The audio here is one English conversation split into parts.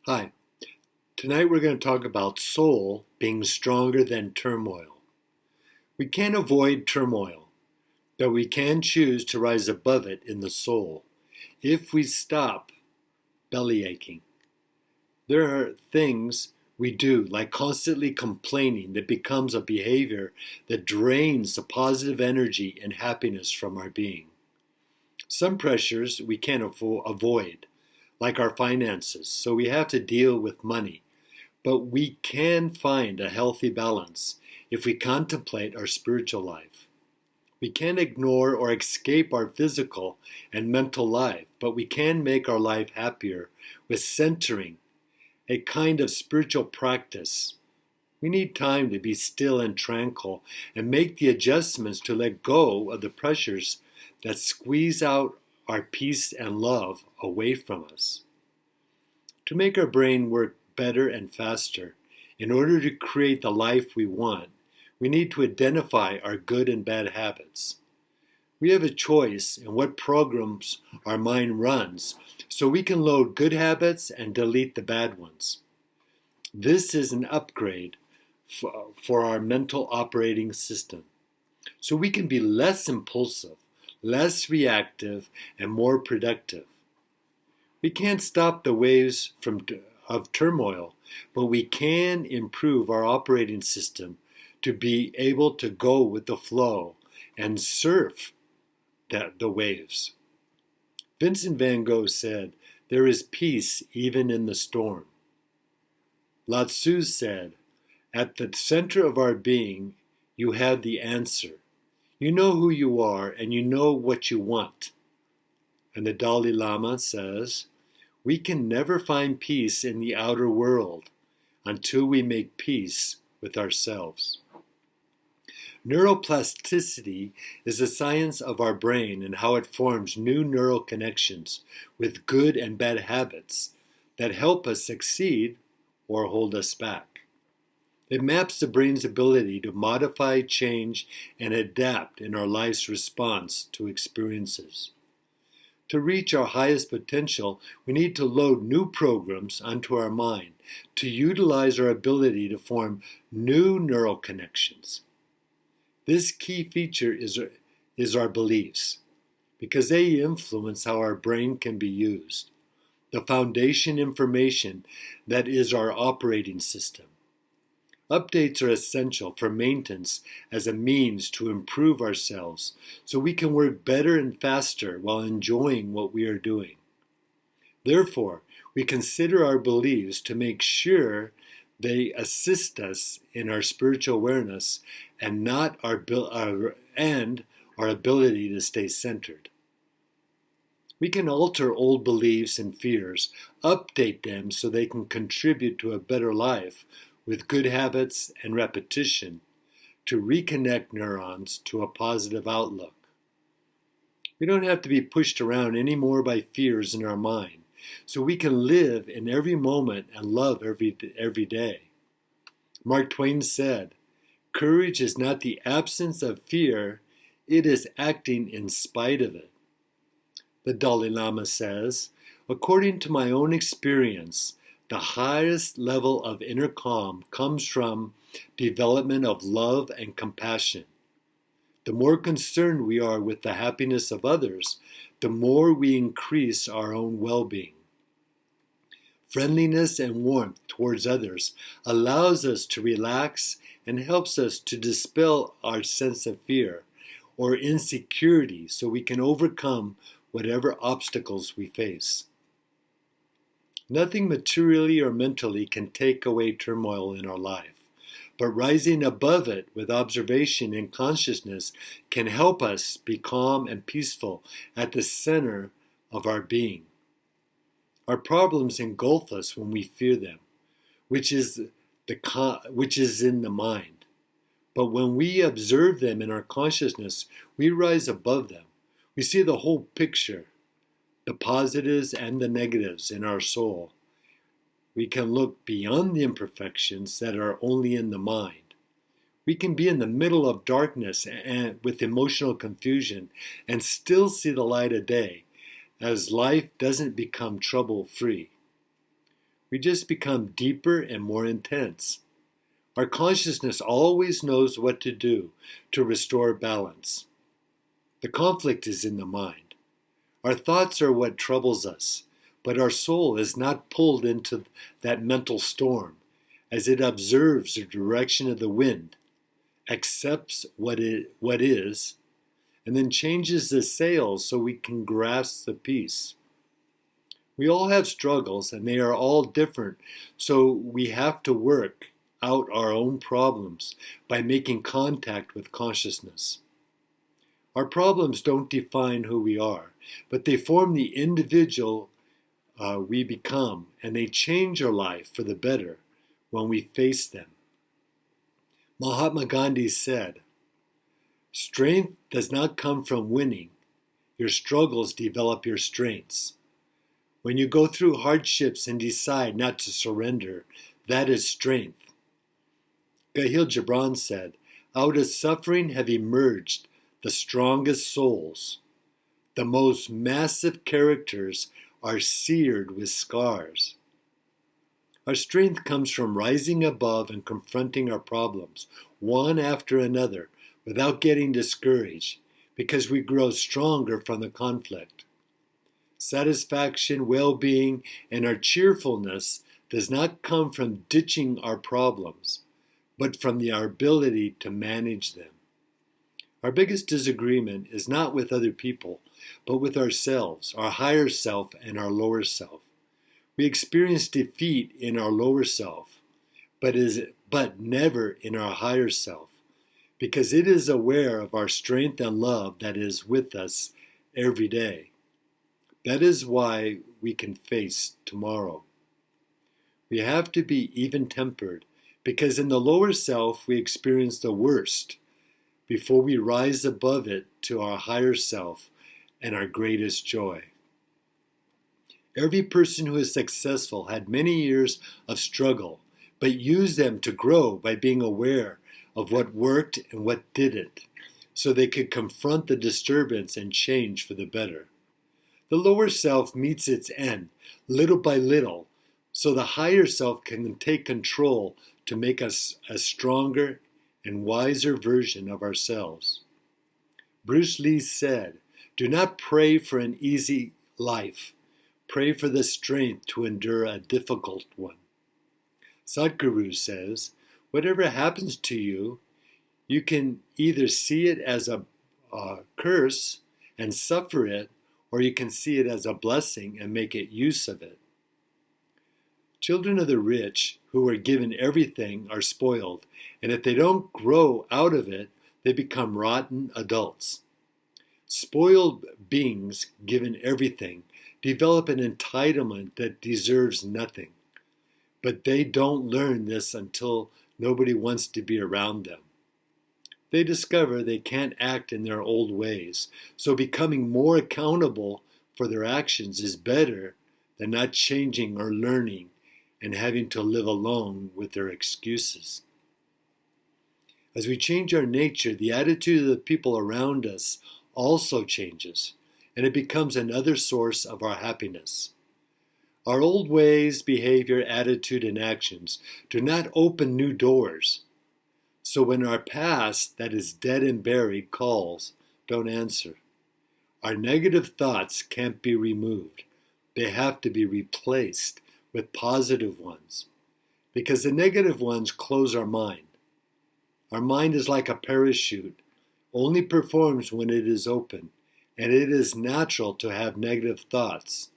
Hi, tonight we're going to talk about soul being stronger than turmoil. We can't avoid turmoil, but we can choose to rise above it in the soul if we stop belly aching. There are things we do, like constantly complaining, that becomes a behavior that drains the positive energy and happiness from our being. Some pressures we can't avoid, like our finances, so we have to deal with money. But we can find a healthy balance if we contemplate our spiritual life. We can't ignore or escape our physical and mental life, but we can make our life happier with centering, a kind of spiritual practice. We need time to be still and tranquil and make the adjustments to let go of the pressures that squeeze out our peace and love away from us. To make our brain work better and faster, in order to create the life we want, we need to identify our good and bad habits. We have a choice in what programs our mind runs, so we can load good habits and delete the bad ones. This is an upgrade for our mental operating system, so we can be less impulsive, less reactive, and more productive. We can't stop the waves of turmoil, but we can improve our operating system to be able to go with the flow and surf the waves. Vincent van Gogh said, "There is peace even in the storm." Lao Tzu said, "At the center of our being, you have the answer. You know who you are and you know what you want." And the Dalai Lama says, "We can never find peace in the outer world until we make peace with ourselves." Neuroplasticity is the science of our brain and how it forms new neural connections with good and bad habits that help us succeed or hold us back. It maps the brain's ability to modify, change, and adapt in our life's response to experiences. To reach our highest potential, we need to load new programs onto our mind to utilize our ability to form new neural connections. This key feature is our beliefs, because they influence how our brain can be used, the foundation information that is our operating system. Updates are essential for maintenance as a means to improve ourselves so we can work better and faster while enjoying what we are doing. Therefore, we consider our beliefs to make sure they assist us in our spiritual awareness and our ability to stay centered. We can alter old beliefs and fears, update them so they can contribute to a better life with good habits and repetition to reconnect neurons to a positive outlook. We don't have to be pushed around anymore by fears in our mind, so we can live in every moment and love every day. Mark Twain said, "Courage is not the absence of fear, it is acting in spite of it." The Dalai Lama says, "According to my own experience, the highest level of inner calm comes from development of love and compassion. The more concerned we are with the happiness of others, the more we increase our own well-being. Friendliness and warmth towards others allows us to relax and helps us to dispel our sense of fear or insecurity so we can overcome whatever obstacles we face. Nothing materially or mentally can take away turmoil in our life, but rising above it with observation and consciousness can help us be calm and peaceful at the center of our being. Our problems engulf us when we fear them, which is in the mind. But when we observe them in our consciousness, we rise above them. We see the whole picture, the positives and the negatives in our soul. We can look beyond the imperfections that are only in the mind. We can be in the middle of darkness and with emotional confusion and still see the light of day, as life doesn't become trouble-free. We just become deeper and more intense. Our consciousness always knows what to do to restore balance. The conflict is in the mind. Our thoughts are what troubles us, but our soul is not pulled into that mental storm as it observes the direction of the wind, accepts what is, and then changes the sails so we can grasp the peace. We all have struggles and they are all different, so we have to work out our own problems by making contact with consciousness. Our problems don't define who we are, but they form the individual we become, and they change our life for the better when we face them. Mahatma Gandhi said, "Strength does not come from winning. Your struggles develop your strengths." When you go through hardships and decide not to surrender, that is strength. Khalil Gibran said, "Out of suffering have emerged the strongest souls. The most massive characters are seared with scars." Our strength comes from rising above and confronting our problems, one after another, without getting discouraged, because we grow stronger from the conflict. Satisfaction, well-being, and our cheerfulness does not come from ditching our problems, but from our ability to manage them. Our biggest disagreement is not with other people, but with ourselves, our higher self and our lower self. We experience defeat in our lower self, but never in our higher self, because it is aware of our strength and love that is with us every day. That is why we can face tomorrow. We have to be even-tempered, because in the lower self we experience the worst before we rise above it to our higher self and our greatest joy. Every person who is successful had many years of struggle, but used them to grow by being aware of what worked and what didn't, so they could confront the disturbance and change for the better. The lower self meets its end, little by little, so the higher self can take control to make us a stronger and wiser version of ourselves. Bruce Lee said, "Do not pray for an easy life. Pray for the strength to endure a difficult one." Sadhguru says, "Whatever happens to you, you can either see it as a curse and suffer it, or you can see it as a blessing and make use of it." Children of the rich who are given everything are spoiled, and if they don't grow out of it, they become rotten adults. Spoiled beings given everything develop an entitlement that deserves nothing, but they don't learn this until nobody wants to be around them. They discover they can't act in their old ways, so becoming more accountable for their actions is better than not changing or learning and having to live alone with their excuses. As we change our nature, the attitude of the people around us also changes, and it becomes another source of our happiness. Our old ways, behavior, attitude, and actions do not open new doors. So when our past that is dead and buried calls, don't answer. Our negative thoughts can't be removed. They have to be replaced with positive ones, because the negative ones close our mind. Our mind is like a parachute, only performs when it is open, and it is natural to have negative thoughts.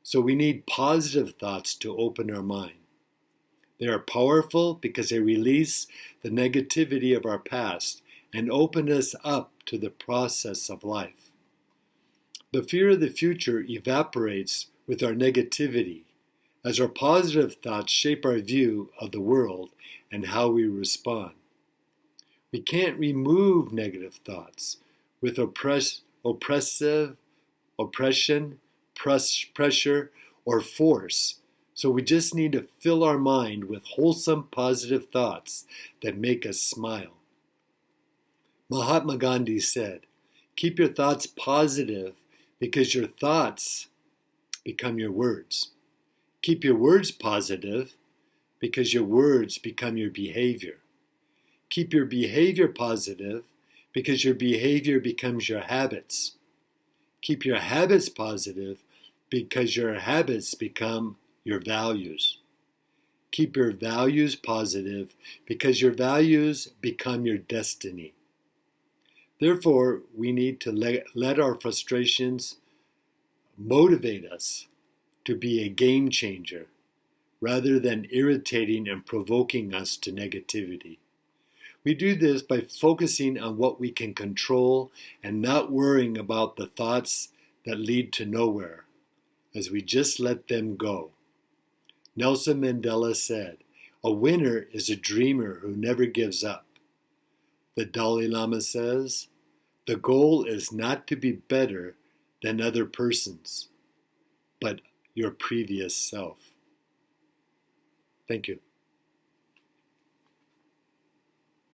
So we need positive thoughts to open our mind. They are powerful because they release the negativity of our past and open us up to the process of life. The fear of the future evaporates with our negativity, as our positive thoughts shape our view of the world and how we respond. We can't remove negative thoughts with oppression, pressure, or force. So we just need to fill our mind with wholesome, positive thoughts that make us smile. Mahatma Gandhi said, "Keep your thoughts positive because your thoughts become your words." Keep your words positive because your words become your behavior. Keep your behavior positive because your behavior becomes your habits. Keep your habits positive because your habits become your values. Keep your values positive because your values become your destiny. Therefore, we need to let our frustrations motivate us to be a game changer rather than irritating and provoking us to negativity. We do this by focusing on what we can control and not worrying about the thoughts that lead to nowhere, as we just let them go. Nelson Mandela said, "A winner is a dreamer who never gives up." The Dalai Lama says, "The goal is not to be better than other persons, but your previous self." Thank you.